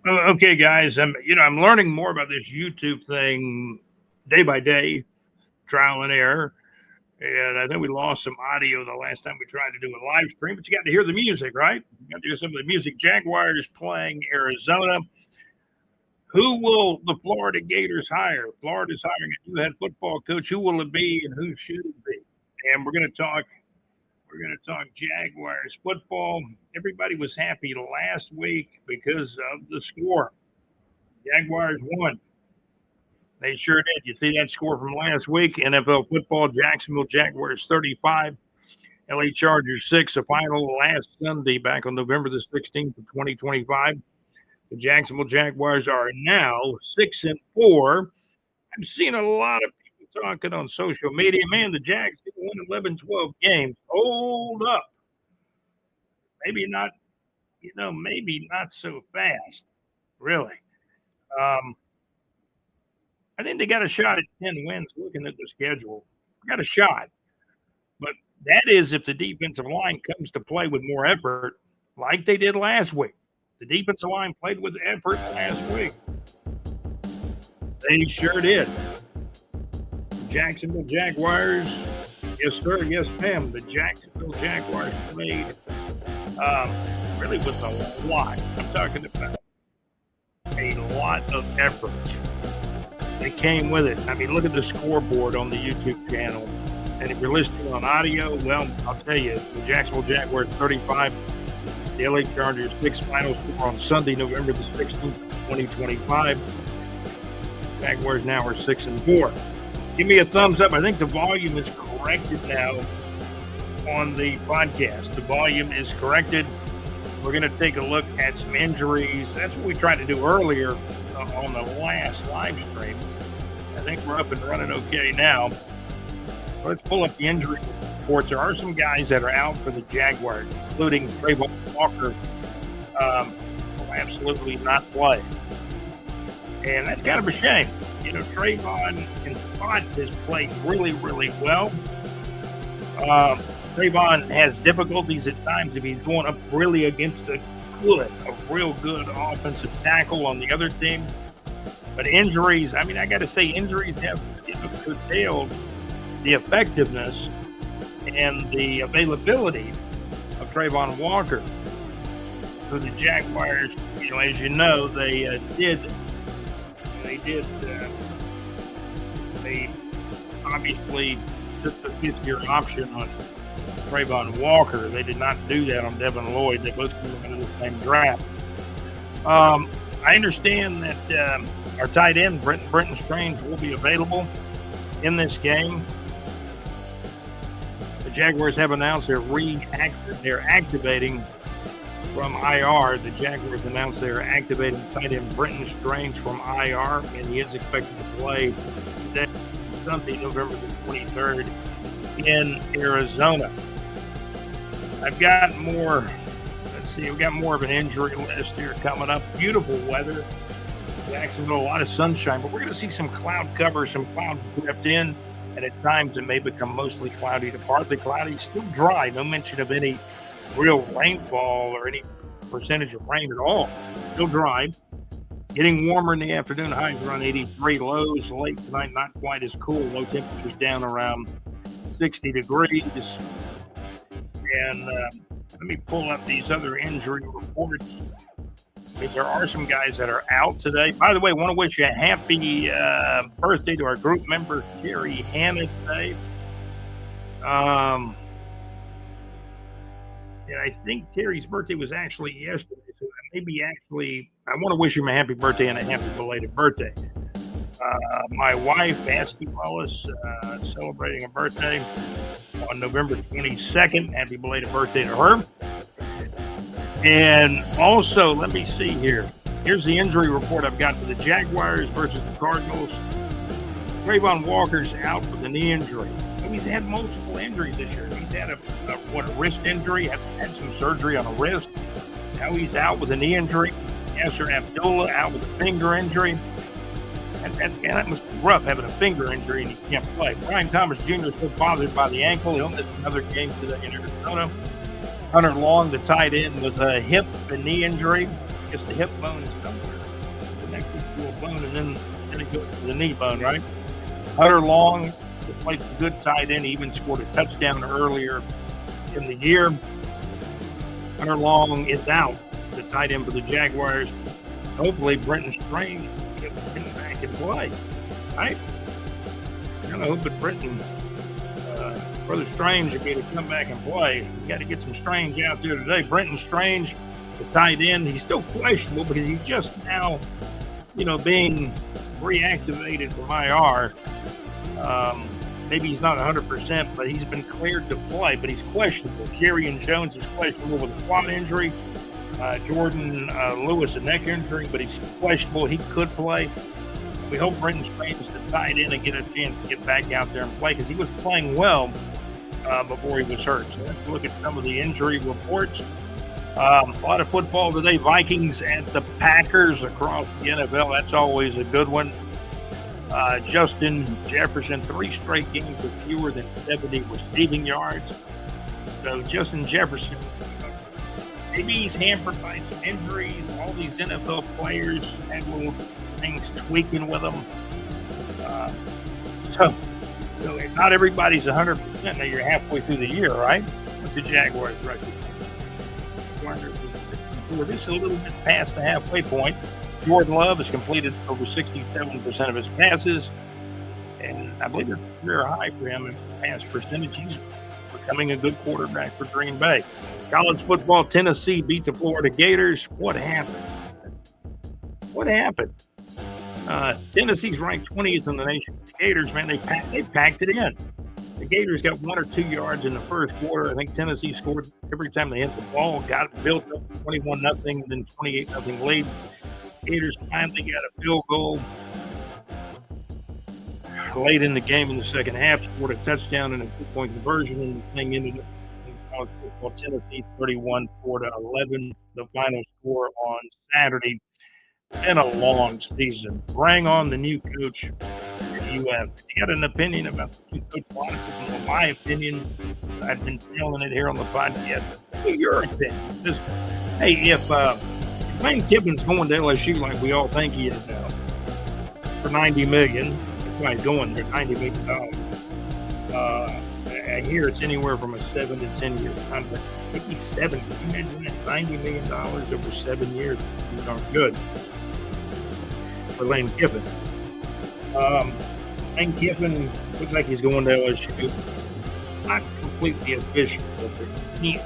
Okay, guys, I'm learning more about this YouTube thing day by day, trial and error. And I think we lost some audio the last time we tried to do a live stream, but you got to hear the music, right? You got to hear some of the music. Jaguars playing Arizona. Who will the Florida Gators hire? Florida's hiring a new head football coach. Who will it be, and who should it be? And we're going to talk. We're going to talk Jaguars football. Everybody was happy last week because of the score. Jaguars won. They sure did. You see that score from last week? NFL football, Jacksonville Jaguars 35, LA Chargers 6, a final last Sunday back on November the 16th of 2025. The Jacksonville Jaguars are now 6-4. I'm seeing a lot of people talking on social media. Man, the Jags won 11, 12 games. Hold up. Maybe not, maybe not so fast. Really. I think they got a shot at 10 wins looking at the schedule. Got a shot. But that is if the defensive line comes to play with more effort like they did last week. The defensive line played with effort last week. They sure did. Jacksonville Jaguars, yes, sir, yes, ma'am. The Jacksonville Jaguars played really with a lot. I'm talking about a lot of effort. They came with it. I mean, look at the scoreboard on the YouTube channel. And if you're listening on audio, well, I'll tell you, the Jacksonville Jaguars 35, the LA Chargers 6, final score on Sunday, November the 16th, 2025. Jaguars now are 6-4. Give me a thumbs up. I think the volume is corrected now on the podcast. The volume is corrected. We're going to take a look at some injuries. That's what we tried to do earlier on the last live stream. I think we're up and running okay now. Let's pull up the injury reports. There are some guys that are out for the Jaguars, including Trayvon Walker, will absolutely not play. And that's kind of a shame. Trayvon in spots has played really, really well. Trayvon has difficulties at times if he's going up really against a real good offensive tackle on the other team. But injuries, I got to say, injuries have curtailed the effectiveness and the availability of Trayvon Walker. So the Jaguars, as you know, they obviously took the fifth-year option on Trayvon Walker. They did not do that on Devin Lloyd. They both came into the same draft. I understand that our tight end, Brenton Strange, will be available in this game. The Jaguars have announced they're activating from IR. The Jaguars announced they're activating tight end Brenton Strange from IR, and he is expected to play today, Sunday, November the 23rd, in Arizona. I've got more. Let's see, we've got more of an injury list here coming up. Beautiful weather. Jacksonville, a lot of sunshine, but we're going to see some cloud cover, some clouds drift in, and at times it may become mostly cloudy to partly cloudy. Still dry, no mention of any real rainfall or any percentage of rain at all. Still dry. Getting warmer in the afternoon, highs around 83, lows late tonight, not quite as cool. Low temperatures down around 60 degrees. And let me pull up these other injury reports. There are some guys that are out today. By the way, I want to wish you a happy birthday to our group member, Terry Hanna, today. And I think Terry's birthday was actually yesterday. So maybe I want to wish him a happy birthday and a happy belated birthday. My wife, Ashley Wallace, celebrating a birthday on November 22nd. Happy belated birthday to her. And also, let me see here. Here's the injury report I've got for the Jaguars versus the Cardinals. Trayvon Walker's out with a knee injury. He's had multiple injuries this year. He's had a wrist injury, had some surgery on a wrist. Now he's out with a knee injury. Yasser Abdullah out with a finger injury. And that must be rough, having a finger injury and he can't play. Brian Thomas Jr. is still bothered by the ankle. He'll miss another game today in Arizona. Hunter Long, the tight end, with a hip and knee injury. gets the hip bone somewhere, connected to a bone, and then it goes to the knee bone, right? Hunter Long plays a good tight end. He even scored a touchdown earlier in the year. Hunter Long is out, the tight end for the Jaguars. Hopefully, Brenton Strange gets him back and play, right? I'm kind of hoping Brenton, Brother Strange, will be able to come back and play. We got to get some Strange out there today. Brenton Strange, the tight end, he's still questionable because he's just now, being reactivated from IR. Maybe he's not 100%, but he's been cleared to play, but he's questionable. Jerry Jones is questionable with a quad injury. Jordan Lewis, a neck injury, but he's questionable. He could play. We hope Brenton Strange is the tight end and get a chance to get back out there and play because he was playing well before he was hurt. So let's look at some of the injury reports. A lot of football today. Vikings at the Packers across the NFL. That's always a good one. Justin Jefferson, 3 straight games with fewer than 70 receiving yards. So Justin Jefferson, maybe he's hampered by some injuries. All these NFL players had little things tweaking with them. So not everybody's 100%. Now you're halfway through the year, right? What's the Jaguars record? This is a little bit past the halfway point. Jordan Love has completed over 67% of his passes, and I believe it's a career high for him in pass percentage. He's becoming a good quarterback for Green Bay. College football, Tennessee beat the Florida Gators. What happened? Tennessee's ranked 20th in the nation. The Gators, man, they packed it in. The Gators got 1 or 2 yards in the first quarter. I think Tennessee scored every time they hit the ball, got it built up 21-0, then 28-0 lead. Gators finally got a field goal late in the game in the second half, scored a touchdown and a 2-point conversion, and the thing ended up in college football. Tennessee 31, Florida 11, the final score on Saturday. It's been a long season. Bring on the new coach at UF. You got an opinion about the new coach? A lot of people know my opinion. I've been telling it here on the podcast. What your opinion? Hey, if Lane Kiffin's going to LSU like we all think he is now for $90 million. That's why he's going there, $90 million. I hear it's anywhere from a 7 to 10 year contract. 57. Can you imagine that? $90 million over 7 years. These aren't good for Lane Kiffin. Lane Kiffin looks like he's going to LSU. Not completely official, but it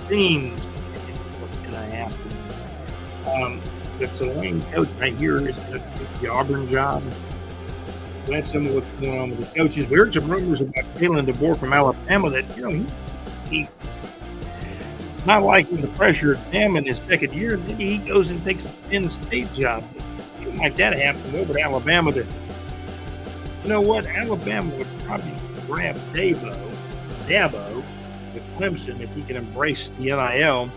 seems what's going to happen. The Tulane coach right here is going to take the Auburn job. So that's some of what's going on with the coaches. We heard some rumors about Kalen DeBoer from Alabama that, he's not liking the pressure of him in his second year. Maybe he goes and takes a Penn State job. Something like that happen over to Alabama. Alabama would probably grab Dabo with Clemson if he can embrace the NIL.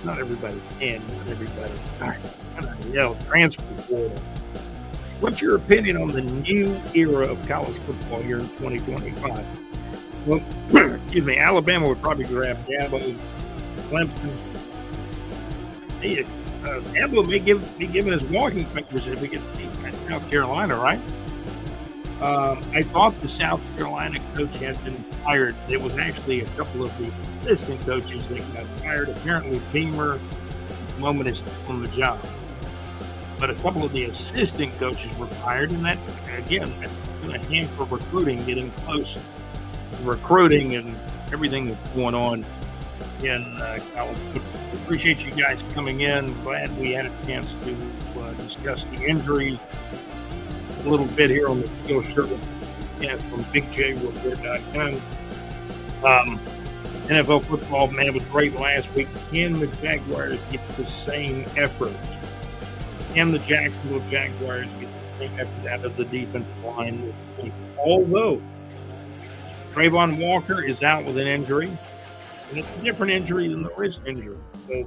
Not everybody can. Not everybody. NIL transfer portal. What's your opinion on the new era of college football here in 2025? Well, excuse me. Alabama would probably grab Dabo, Clemson. Dabo may be given his walking papers if he gets beat by South Carolina, right? I thought the South Carolina coach had been fired. It was actually a couple of the assistant coaches that got fired. Apparently, Beamer, at the moment, is still on the job. But a couple of the assistant coaches were fired, and that, again, that's going to hamper recruiting, getting close to recruiting and everything that's going on in college football. Appreciate you guys coming in. Glad we had a chance to discuss the injuries a little bit here on the Steel Shirt from BigJReport.com. NFL football, man, was great last week. Can the Jaguars get the same effort? Can the Jacksonville Jaguars get the same effort out of the defensive line this week? Although Trayvon Walker is out with an injury, and it's a different injury than the wrist injury. So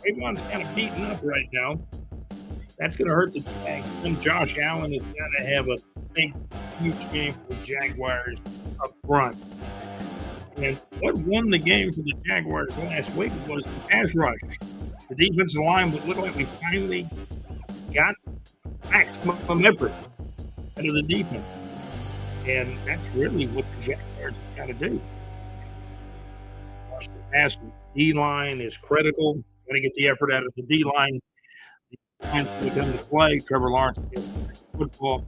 Trayvon's kind of beaten up right now. That's going to hurt the Jags. And Josh Allen is going to have a big, huge game for the Jaguars up front. And what won the game for the Jaguars last week was the pass rush. The defensive line would look like we finally got maximum effort out of the defense. And that's really what the Jaguars have got to do. The pass D-line is critical. Got to get the effort out of the D-line. The line's going to come to play. Trevor Lawrence gets football.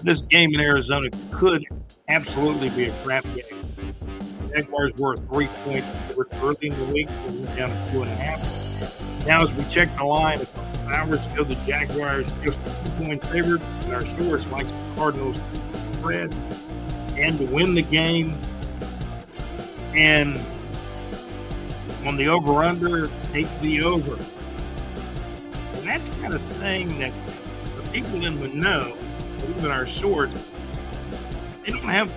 This game in Arizona could absolutely be a crap game. The Jaguars were a 3-point favorite early in the week. They went down to 2.5. Now, as we check the line, a couple hours ago, the Jaguars just a 2-point favorite, and our source likes the Cardinals spread and to win the game. And on the over-under, take the over. And that's kind of saying that the people in the know, even our source, they don't have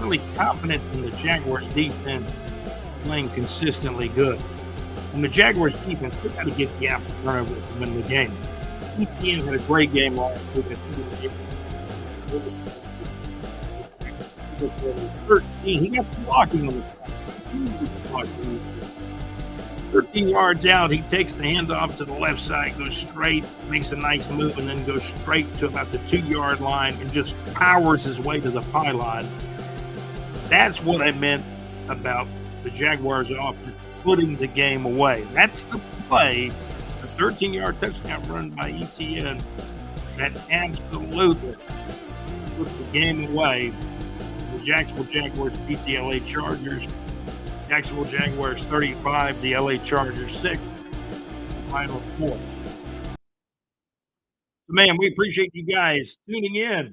really confidence in the Jaguars defense playing consistently good. And the Jaguars defense, they've got to get the after turnovers to win the game. ETN had a great game last week. He got blocking on the 13 yards out, he takes the handoff to the left side, goes straight, makes a nice move, and then goes straight to about the 2-yard line and just powers his way to the pylon. That's what I meant about the Jaguars offense putting the game away. That's the play, the 13-yard touchdown run by ETN that absolutely puts the game away. The Jacksonville Jaguars beat the LA Chargers. Jacksonville Jaguars 35, the LA Chargers 6. Final score. Man, we appreciate you guys tuning in.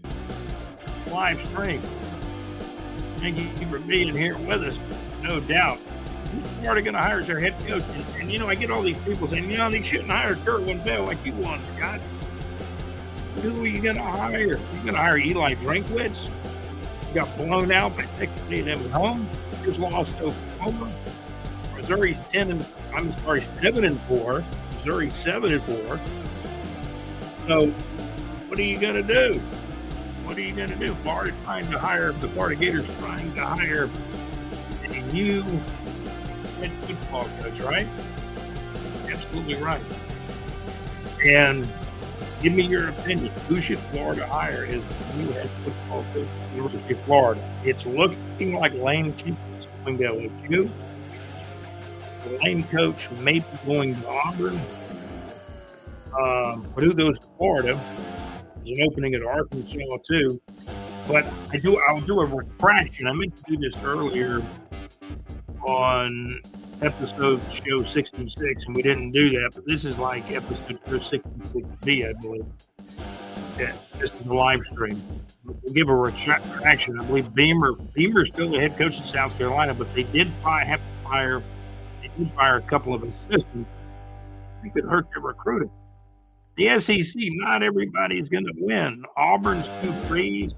Live stream. Thank you for being here with us. No doubt. Who's Florida going to hire as their head coach? And, I get all these people saying, they shouldn't hire Kerwin Bell like you want, Scott. Who are you going to hire? You're going to hire Eli Drinkwitz? You got blown out by Texas A&M at home. Just lost to Oklahoma. Missouri's 7-4. Missouri's 7-4. So, what are you going to do? What are you going to do? The Florida Gators trying to hire a new head football coach, right? Absolutely right. And give me your opinion. Who should Florida hire as the new head football coach at the University of Florida? It's looking like Lane Kiffin's going to LSU. The Lane coach may be going to Auburn. But who goes to Florida? There's an opening at Arkansas too. But I'll do a refraction. I meant to do this earlier on episode show 66, and we didn't do that, but this is like episode show 66B, I believe. Yeah, this is the live stream. We'll give a retraction. I believe Beamer's still the head coach of South Carolina, but they did have to fire a couple of assistants. It could hurt their recruiting. The SEC, not everybody's going to win. Auburn's 2 frees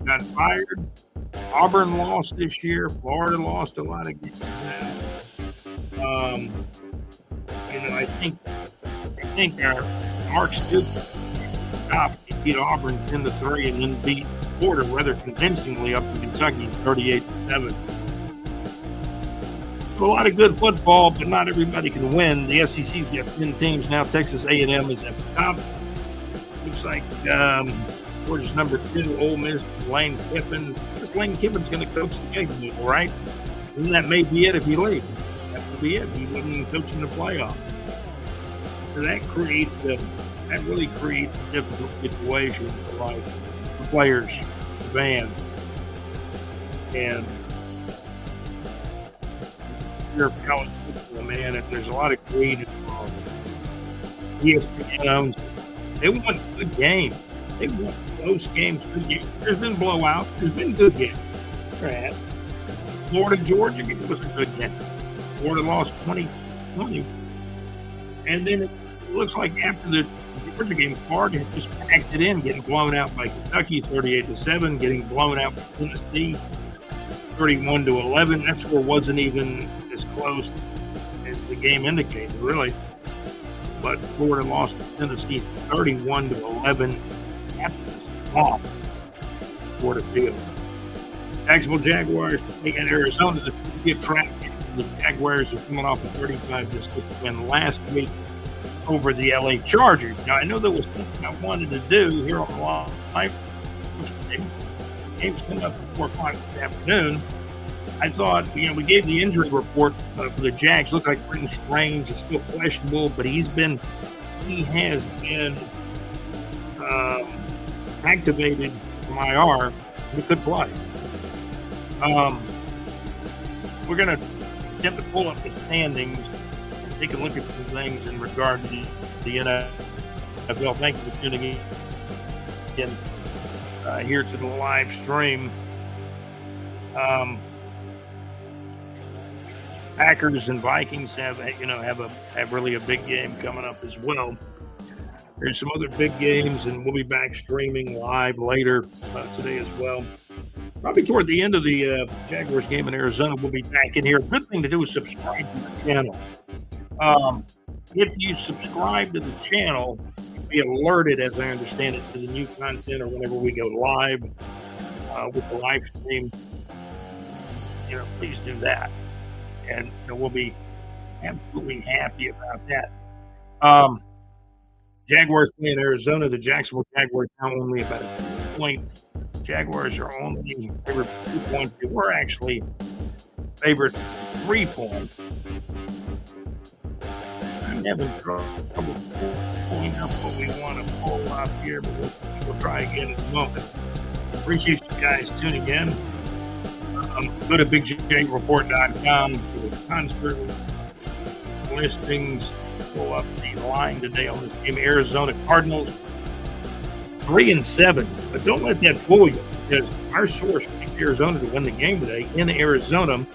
got fired. Auburn lost this year. Florida lost a lot of games. I think our Mark Stoops beat Auburn 10-3 and then beat Florida rather convincingly up in Kentucky 38-7. A lot of good football, but not everybody can win. The SEC's got 10 teams now. Texas A&M is at the top. Looks like Georgia's number 2, Ole Miss, Lane Kiffin. This Lane Kiffin's going to coach the game, all right? And that may be it if he leaves. That would be it. He wouldn't even coach in the playoff. So that really creates a difficult situation for the players, the fans, and your college football, man. If there's a lot of greed involved, ESPN owns it. They want good games. They want close games, good games. There's been blowouts. There's been good games. Florida, Georgia was a good game. Florida lost 20-20. And then it looks like after the Georgia game, Florida just packed it in, getting blown out by Kentucky 38-7, getting blown out by Tennessee 31-11. That score wasn't even as close as the game indicated, really. But Florida lost to Tennessee 31-11 at the small Florida field. Jacksonville Jaguars taking Arizona to get trapped in the Jaguars are coming off a 35-6 win last week over the LA Chargers. Now, I know there was something I wanted to do here on the live stream. Game's coming up at 4 o'clock this afternoon. I thought, we gave the injury report for the Jags. Looked like Britton Strange is still questionable, but he has been activated from IR. He could play. We're going to attempt to pull up the standings, take a look at some things in regard to the NFL. Thank you for tuning in here to the live stream. Packers and Vikings have really a big game coming up as well. There's some other big games, and we'll be back streaming live later today as well. Probably toward the end of the Jaguars game in Arizona, we'll be back in here. Good thing to do is subscribe to the channel. If you subscribe to the channel, you'll be alerted, as I understand it, to the new content or whenever we go live with the live stream. Please do that. And we'll be absolutely happy about that. Jaguars play in Arizona. The Jacksonville Jaguars now only about a point. Jaguars are only favored 2 points. They were actually favored 3 points. I'm having trouble pulling up what we want to pull up here, but we'll try again in a moment. Appreciate you guys tuning in. Go to bigjreport.com for the concert listings. Pull up the line today on this game. Arizona Cardinals 3-7, but don't let that fool you, because our source picked Arizona to win the game today in Arizona. The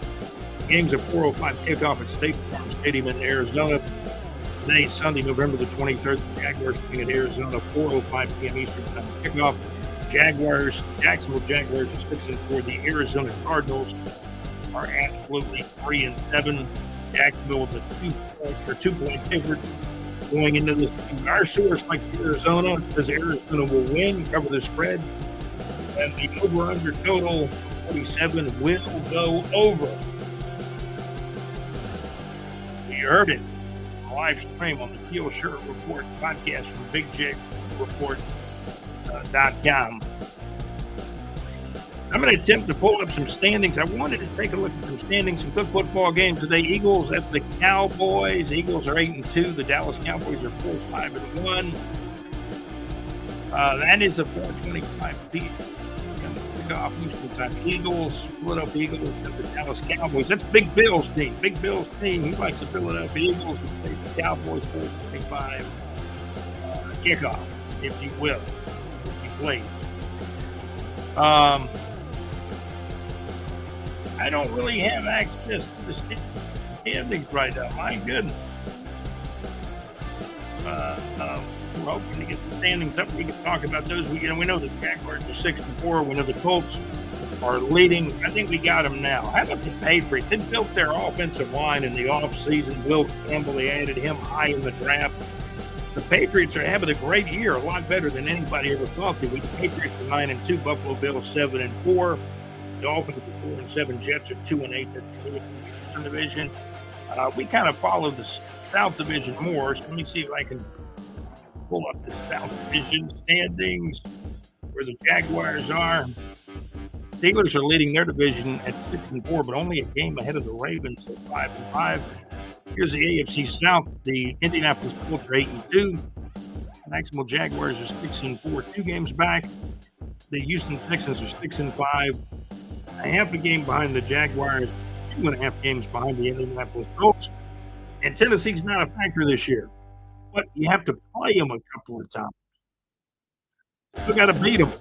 game's a 4:05 kickoff at State Farm Stadium in Arizona. Today, Sunday, November the 23rd, the Jaguars playing at Arizona, 4:05 p.m. Eastern Time kickoff. Jacksonville Jaguars are 6-4. The Arizona Cardinals are absolutely 3-7. Jacksonville with a 2-point favorite going into this. Our source likes Arizona. It says Arizona will win, cover the spread, and the over/under total 47 will go over. You heard it. Live stream on the Teal Shirt Report podcast from bigjreport.com. I'm going to attempt to pull up some standings. I wanted to take a look at some standings, some good football games today. Eagles at the Cowboys. Eagles are 8-2. The Dallas Cowboys are 4-5-1. That is a 4:25 p.m. kickoff Eastern Time. Philadelphia Eagles at the Dallas Cowboys. That's Big Bill's team. Big Bill's team. He likes the Philadelphia Eagles. The Cowboys 4:25 kickoff, if you will, if you please. I don't really have access to the standings right now. My goodness. We're hoping to get the standings up. We can talk about those. We know the Jaguars are 6-4. We know the Colts are leading. I think we got them now. How about the Patriots? They built their offensive line in the offseason. Will Campbell, they added him high in the draft. The Patriots are having a great year, a lot better than anybody ever thought they would. The Patriots are 9-2. Buffalo Bills 7-4. Dolphins are 4-7. Jets are 2-8. That's the Eastern Division. We kind of follow the South Division more. So let me see if I can pull up the South Division standings where the Jaguars are. Steelers are leading their division at 6-4, but only a game ahead of the Ravens at 5-5. Here's the AFC South. The Indianapolis Colts are 8-2. The Jacksonville Jaguars are 6-4, 2 games back. The Houston Texans are 6-5, a half a game behind the Jaguars, 2.5 games behind the Indianapolis Colts. And Tennessee's not a factor this year, but you have to play them a couple of times. Still got to beat them.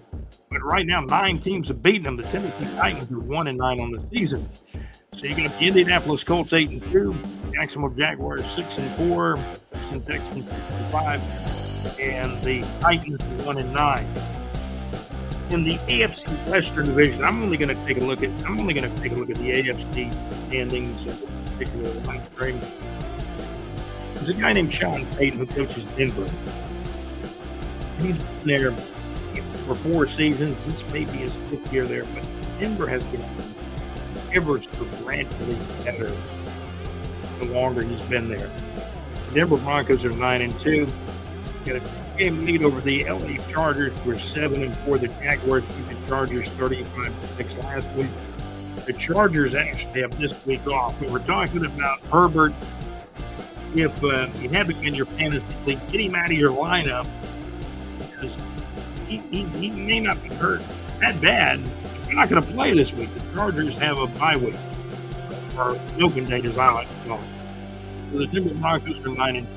But right now, 9 teams have beaten them. The Tennessee Titans are 1-9 on the season. So you got the Indianapolis Colts 8-2, Jacksonville Jaguars 6-4, Houston Texans 6-5, and the Titans 1-9. In the AFC Western Division, I'm only going to take a look at the AFC standings in particular live stream. There's a guy named Sean Payton who coaches Denver. He's been there for 4 seasons. This may be his 5th year there, but Denver has been ever so gradually better the longer he's been there. The Denver Broncos are 9-2. Got a game lead over the LA Chargers. We're 7-4. The Jaguars beat the Chargers 35-6 last week. The Chargers actually have this week off. We were talking about Herbert. If you have him in your fantasy league, get him out of your lineup because he may not be hurt that bad. You're not going to play this week. The Chargers have a bye week, or open date, as I like to call it. So the Denver Broncos are 9-2.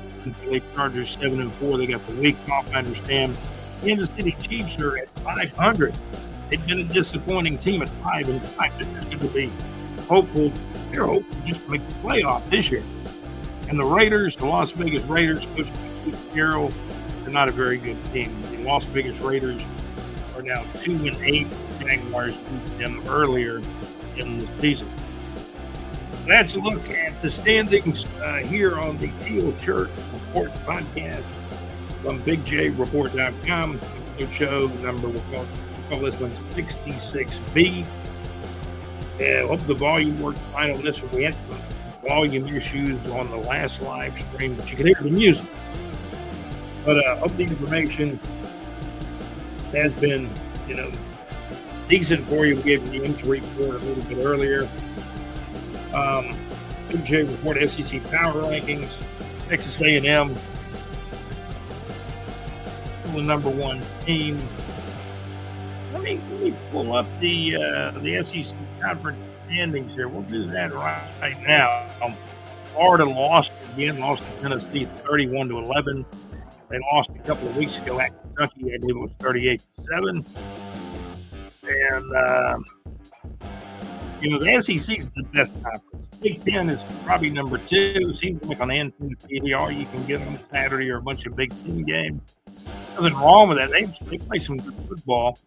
The Chargers 7-4. They got the week off, I understand. Kansas City Chiefs are at 500. They've been a disappointing team at 5-5. They're just going to be hopeful. They're hopeful just to make the playoff this year. And the Raiders, the Las Vegas Raiders, Coach Carroll, they're not a very good team. The Las Vegas Raiders are now 2-8. Jaguars beat them earlier in the season. That's a look at the standings here on the Teal Shirt Report podcast from BigJReport.com. The show number, we'll call this one 66B. Hope the volume worked fine on this one. We had some volume issues on the last live stream, but you can hear the music. But hope the information has been, decent for you. We gave the injury report a little bit earlier. Big J report SEC power rankings. Texas A&M, the number one team. Let me pull up the SEC conference standings here. We'll do that right now. Florida lost to Tennessee 31-11. They lost a couple of weeks ago at Kentucky. I believe it was 38-7. And the SEC is the best conference. Big Ten is probably number 2. Seems like on Anthem PDR you can get on Saturday or a bunch of Big Ten games. Nothing wrong with that. They play some good football.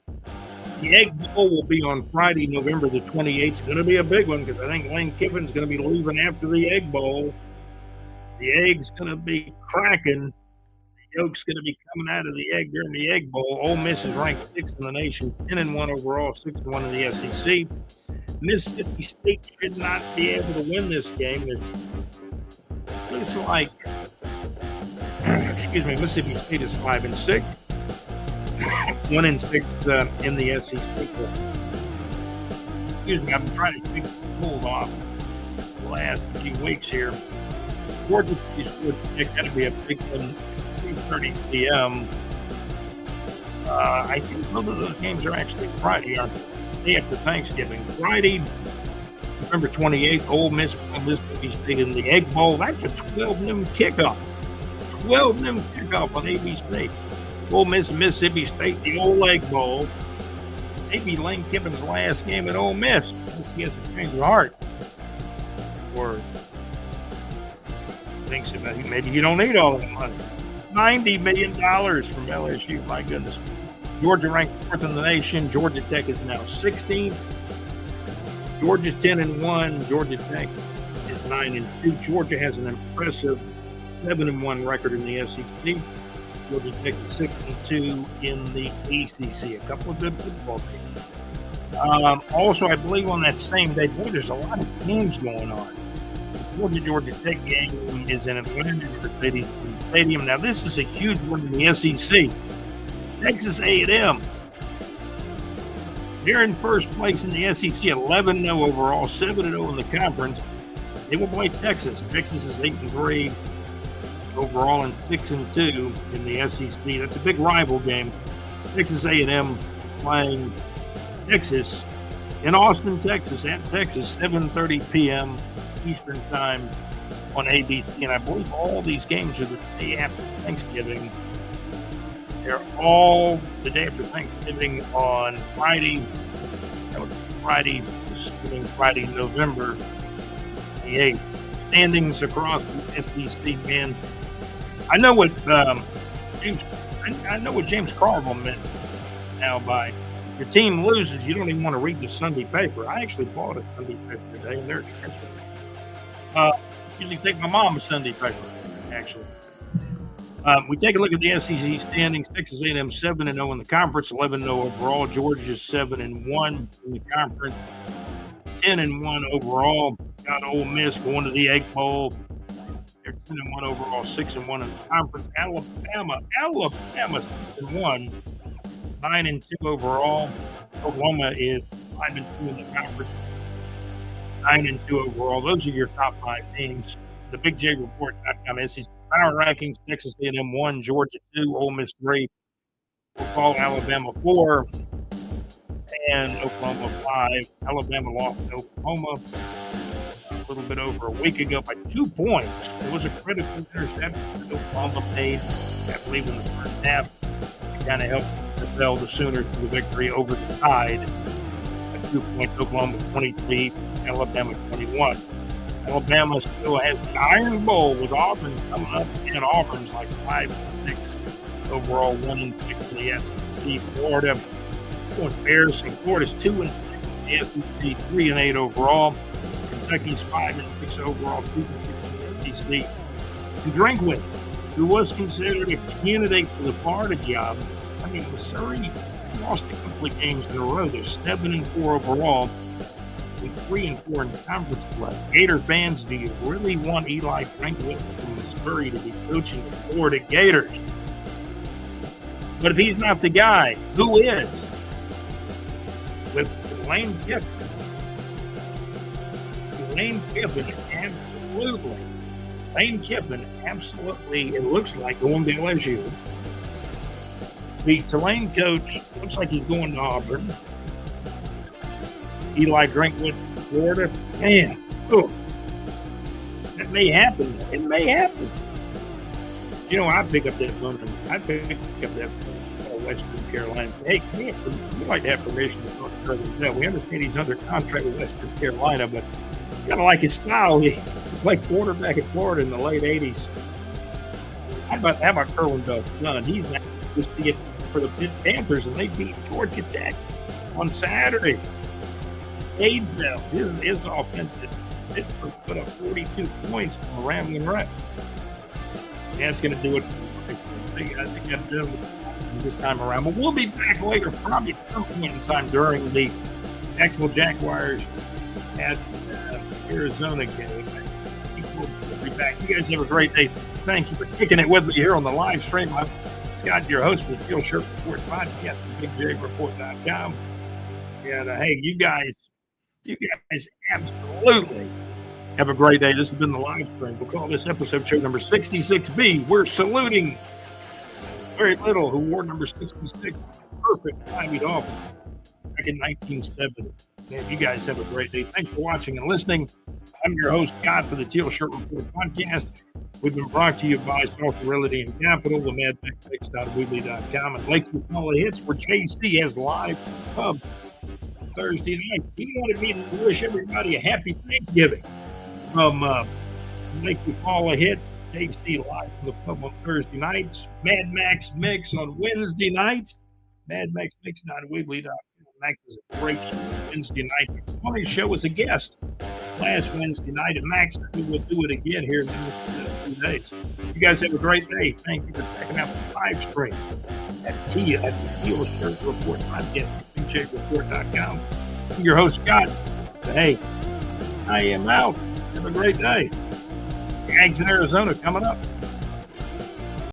The Egg Bowl will be on Friday, November the 28th. It's going to be a big one because I think Lane Kiffin's going to be leaving after the Egg Bowl. The egg's going to be cracking. The yolk's going to be coming out of the egg during the Egg Bowl. Ole Miss is ranked 6th in the nation, 10-1 overall, 6-1 in the SEC. Mississippi State should not be able to win this game. Looks like, Mississippi State is 5-6. 1-6 in the SEC. Excuse me, I'm trying to keep the cold off the last few weeks here. Georgia is going to be a big one, 3:30 p.m. I think both of those games are actually Friday, aren't they? Day after Thanksgiving. Friday, November 28th, Ole Miss Mississippi State in the Egg Bowl. That's a 12 noon kickoff. 12 noon kickoff on ABC. Ole Miss, Mississippi State, the old Egg Bowl. Maybe Lane Kiffin's last game at Ole Miss. He has a change of heart. Or thinks about it. Maybe you don't need all that money. $90 million from LSU. My goodness. Georgia ranked 4th in the nation. Georgia Tech is now 16th. Georgia's 10-1. Georgia Tech is 9-2. Georgia has an impressive 7-1 record in the SEC. Georgia Tech is 6-2 in the ACC. A couple of good football teams. Also, I believe on that same day, boy, there's a lot of games going on. The Georgia Tech game is in Atlanta Stadium. Now, this is a huge one in the SEC. Texas A&M. They're in first place in the SEC, 11-0 overall, 7-0 in the conference. They will play Texas. Texas is 8-3 overall and 6-2 in the SEC. That's a big rival game. Texas A&M playing Texas in Austin, Texas, at Texas, 7:30 p.m. Eastern Time on ABC. And I believe all these games are the day after Thanksgiving. They're all the day after Thanksgiving on Friday. That was Friday, November the 8th. Standings across the SEC, man. I know what James Carville meant now by your team loses, you don't even want to read the Sunday paper. I actually bought a Sunday paper today, and they're expensive. Usually take my mom a Sunday paper, actually. We take a look at the SEC standings. Texas A&M 7-0 in the conference, 11-0 overall. Georgia 7-1 in the conference, 10-1 overall. Got Ole Miss going to the Egg Bowl. They're 10-1 overall, 6-1 in the conference. Alabama 6-1, 9-2 overall. Oklahoma is 5-2 in the conference, 9-2 overall. Those are your top 5 teams. The Big J Report.com SEC Power Rankings: Texas A&M 1, Georgia 2, Ole Miss 3, football Alabama 4, and Oklahoma 5. Alabama lost to Oklahoma a little bit over a week ago by 2 points. It was a critical interception that Oklahoma made, I believe, in the first half. It kind of helped propel the Sooners to the victory over the Tide. At 2 points, Oklahoma 23, Alabama 21. Alabama still has the Iron Bowl with Auburn coming up, and Auburn's like 5-6 overall, 1-6 in the SEC. Florida going Bears, and Florida's 2-6 in the SEC, 3-8 overall. Kentucky's 5-6 overall, 2-6 in the SEC. And Drinkwitz, who was considered a candidate for the Florida job, I mean, Missouri lost a couple of games in a row. They're 7-4 overall, with 3-4 in conference play. Gator fans, do you really want Eli Drinkwitz from Missouri to be coaching the Florida Gators? But if he's not the guy, who is? With Lane Kiffin. Lane Kiffin absolutely, it looks like, going to LSU. The Tulane coach looks like he's going to Auburn. Eli Drinkwitz to Florida. Man, that may happen. It may happen. You know, I pick up that phone. Western Carolina. Hey, we'd like to have permission to talk further than that. We understand he's under contract with Western Carolina, but kind of like his style. He played quarterback at Florida in the late 80s. How about Kerwin Bell's son? He's now just to get for the Panthers, and they beat Georgia Tech on Saturday. Cade Bell, his offensive, Pittsburgh put up 42 points from a rambling rep. That's going to do it. I think I've done this time around, but we'll be back later, probably at some point in time during the Jacksonville Jaguars at Arizona game. I think we'll be back. You guys have a great day. Thank you for kicking it with me here on the live stream. I'm Scott, your host for the Steel Shirt Report podcast at BigJReport.com. And hey, you guys absolutely have a great day. This has been the live stream. We'll call this episode show number 66B. We're saluting Very Little, who wore number 66, perfect timing off back in 1970. Man, you guys have a great day. Thanks for watching and listening. I'm your host, Scott, for the Teal Shirt Report podcast. We've been brought to you by Source Realty and Capital, the MadMaxMix.weebly.com, and Lakeview Paula Hits, where JC has live pub Thursday night. He wanted me to wish everybody a happy Thanksgiving from Lakeview Paula Hits. JC live from the pub on Thursday nights. Mad Max Mix on Wednesday nights. MadMaxMix.weebly.com. Max is a great show Wednesday night. On his show as a guest last Wednesday night, and Max will do it again here in the next 2 days. You guys have a great day. Thank you for checking out the live stream at the Teal Shirt Report podcast at BigJReport.com. I'm your host, Scott. Hey, I am out. Have a great day. Jags in Arizona coming up.